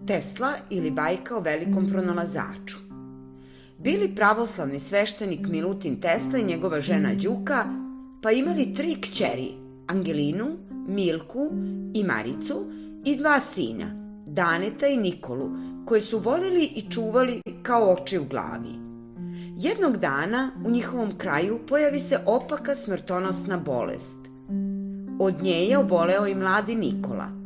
Tesla ili bajka o velikom pronalazaču. Bili pravoslavni sveštenik Milutin Tesla i njegova žena Đuka, pa imali 3 kćeri, Angelinu, Milku i Maricu i 2 sina, Daneta i Nikolu, koje su volili i čuvali kao oči u glavi. Jednog dana u njihovom kraju pojavi se opaka smrtonosna bolest. Od nje je oboleo i mladi Nikola.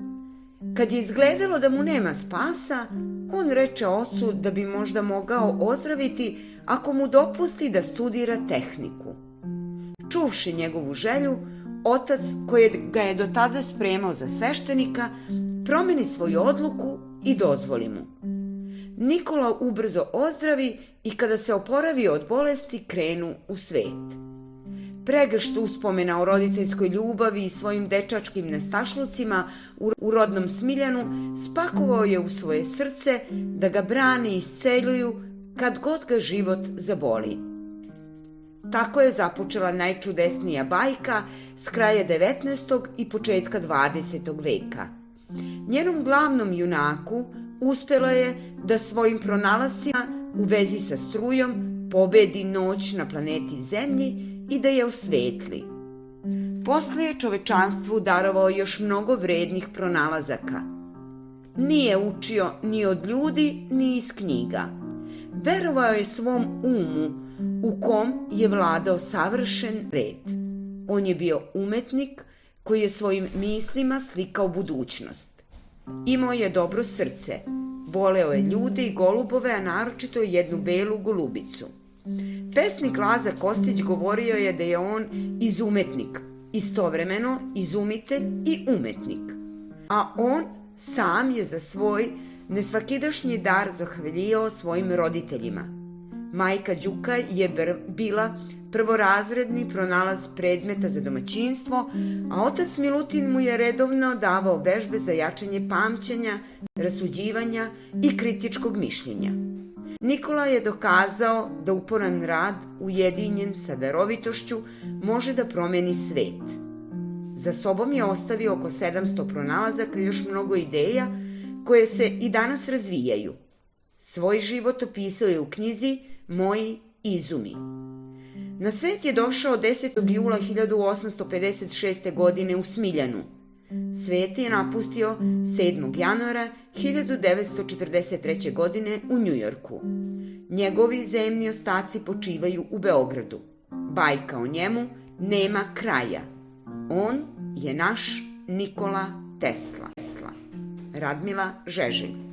Kad je izgledalo da mu nema spasa, on reče ocu da bi možda mogao ozdraviti ako mu dopusti da studira tehniku. Čuvši njegovu želju, otac, koji ga je do tada spremao za sveštenika, promeni svoju odluku i dozvoli mu. Nikola ubrzo ozdravi i kada se oporavi od bolesti, krenu u svet. Pregršt uspomena o roditeljskoj ljubavi i svojim dečačkim nestašlucima u rodnom Smiljanu spakovao je u svoje srce da ga brane i isceljuju kad god ga život zaboli. Tako je započela najčudesnija bajka s kraja 19. i početka 20. veka. Njenom glavnom junaku uspelo je da svojim pronalascima u vezi sa strujom pobedi noć na planeti Zemlji i da je osvetli. Posle je čovečanstvu darovao još mnogo vrednih pronalazaka. Nije učio ni od ljudi, ni iz knjiga. Verovao je svom umu, u kom je vladao savršen red. On je bio umetnik koji je svojim mislima slikao budućnost. Imao je dobro srce, voleo je ljude i golubove, a naročito jednu belu golubicu. Pesnik Laza Kostić govorio je da je on izumetnik, istovremeno izumitelj i umetnik. A on sam je za svoj nesvakidašnji dar zahvaljivao svojim roditeljima. Majka Đuka je bila prvorazredni pronalaz predmeta za domaćinstvo, a otac Milutin mu je redovno davao vežbe za jačanje pamćenja, rasuđivanja i kritičkog mišljenja. Nikola je dokazao da uporan rad, ujedinjen sa darovitošću, može da promeni svet. Za sobom je ostavio oko 700 pronalazaka i još mnogo ideja koje se i danas razvijaju. Svoj život opisao je u knjizi Moji izumi. Na svet je došao 10. jula 1856. godine u Smiljanu. Svet je napustio 7. januara 1943. godine u Njujorku. Njegovi zemni ostaci počivaju u Beogradu. Bajka o njemu nema kraja. On je naš Nikola Tesla. Radmila Žeželj.